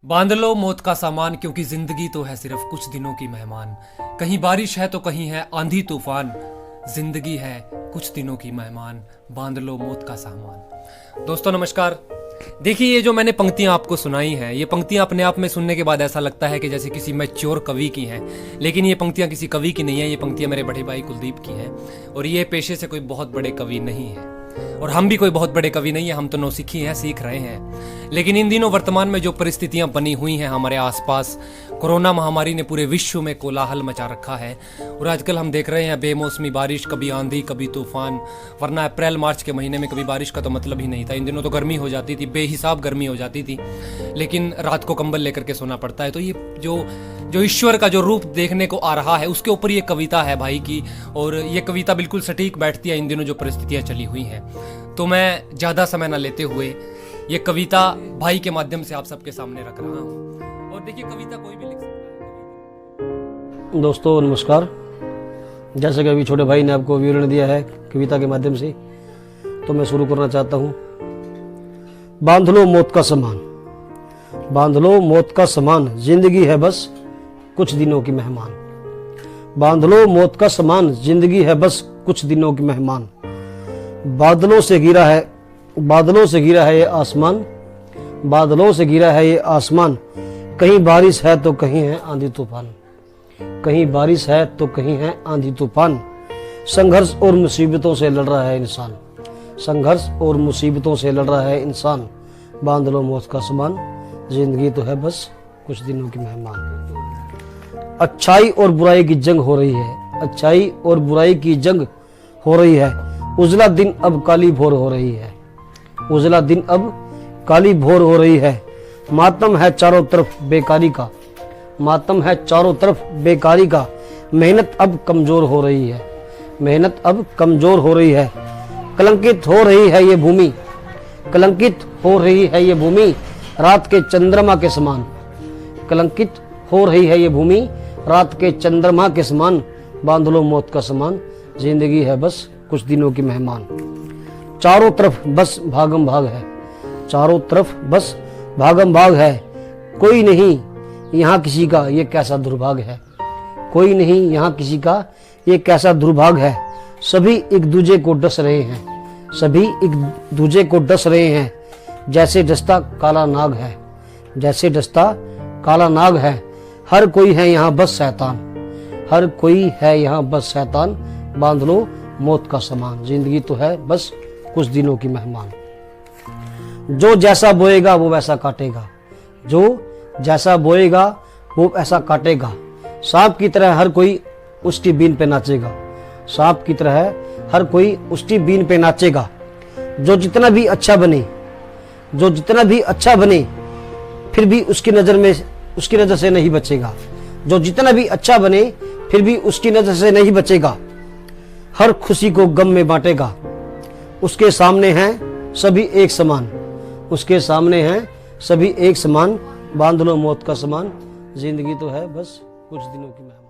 बांध लो मौत का सामान, क्योंकि जिंदगी तो है सिर्फ कुछ दिनों की मेहमान। कहीं बारिश है तो कहीं है आंधी तूफान, जिंदगी है कुछ दिनों की मेहमान। बांध लो मौत का सामान। दोस्तों नमस्कार। देखिए, ये जो मैंने पंक्तियां आपको सुनाई हैं, ये पंक्तियां अपने आप में सुनने के बाद ऐसा लगता है कि जैसे किसी मैच्योर कवि की हैं, लेकिन ये पंक्तियां किसी कवि की नहीं है। ये पंक्तियां मेरे बड़े भाई कुलदीप की हैं, और ये पेशे से कोई बहुत बड़े कवि नहीं है, और हम भी कोई बहुत बड़े कवि नहीं है। हम तो नौसिखी हैं, सीख रहे हैं। लेकिन इन दिनों वर्तमान में जो परिस्थितियां बनी हुई हैं हमारे आसपास, कोरोना महामारी ने पूरे विश्व में कोलाहल मचा रखा है, और आजकल हम देख रहे हैं बेमौसमी बारिश, कभी आंधी कभी तूफान। वरना अप्रैल मार्च के महीने में कभी बारिश का तो मतलब ही नहीं था। इन दिनों तो गर्मी हो जाती थी, बेहिसाब गर्मी हो जाती थी, लेकिन रात को कंबल लेकर के सोना पड़ता है। तो ये जो ईश्वर का जो रूप देखने को आ रहा है, उसके ऊपर ये कविता है भाई की, और ये कविता बिल्कुल सटीक बैठती है इन दिनों जो परिस्थितियां चली हुई हैं। तो मैं ज़्यादा समय न लेते हुए ये कविता भाई के माध्यम से आप सबके सामने रख रहा हूँ। और देखिए, कविता कोई भी लिख सकता है। दोस्तों नमस्कार। जैसे कि अभी छोटे भाई ने आपको विवरण दिया है कविता के माध्यम से, तो मैं शुरू करना चाहता हूँ। बांध लो मौत का सामान, बांध लो मौत का सामान, जिंदगी है बस कुछ दिनों की मेहमान। बांध लो मौत का सामान, जिंदगी है बस कुछ दिनों की मेहमान। बादलों से गिरा है, बादलों से गिरा है ये आसमान, बादलों से गिरा है ये आसमान। कहीं बारिश है तो कहीं है आंधी तूफान, कहीं बारिश है तो कहीं है आंधी तूफान। संघर्ष और मुसीबतों से लड़ रहा है इंसान, संघर्ष और मुसीबतों से लड़ रहा है इंसान। बांध लो मौत का सामान, जिंदगी तो है बस कुछ दिनों की मेहमान। अच्छाई और बुराई की जंग हो रही है, अच्छाई और बुराई की जंग हो रही है। उजला दिन अब काली भोर हो रही है, उजला दिन अब काली भोर हो रही है। मातम है चारों तरफ बेकारी का, मातम है चारों तरफ बेकारी का। मेहनत अब कमजोर हो रही है, मेहनत अब कमजोर हो रही है। कलंकित हो रही है ये भूमि, कलंकित हो रही है ये भूमि रात के चंद्रमा के समान। कलंकित हो रही है ये भूमि रात के चंद्रमा के समान। बांध लो मौत का सामान, जिंदगी है बस कुछ दिनों की मेहमान। चारों तरफ बस भागम भाग है, चारों तरफ बस भागम भाग है। कोई नहीं यहाँ किसी का ये कैसा दुर्भाग्य है, कोई नहीं यहाँ किसी का ये कैसा दुर्भाग्य है। सभी एक दूजे को डस रहे हैं, सभी एक दूजे को डस रहे हैं। जैसे डसता काला नाग है, जैसे डसता काला नाग है। हर कोई है यहाँ बस शैतान, हर कोई है यहाँ बस शैतान। बांध लो मौत का सामान, जिंदगी तो है बस कुछ दिनों की मेहमान। जो जैसा बोएगा वो वैसा काटेगा, जो जैसा बोएगा वो ऐसा काटेगा। सांप की तरह हर कोई उसकी बीन पे नाचेगा, सांप की तरह हर कोई उसकी बीन पे नाचेगा। जो जितना भी अच्छा बने, जो जितना भी अच्छा बने, फिर भी उसकी नजर से नहीं बचेगा। जो जितना भी अच्छा बने, फिर भी उसकी नजर से नहीं बचेगा। हर खुशी को गम में बांटेगा, उसके सामने हैं सभी एक समान, उसके सामने हैं सभी एक समान। बांध लो मौत का सामान, जिंदगी तो है बस कुछ दिनों की मेहमान।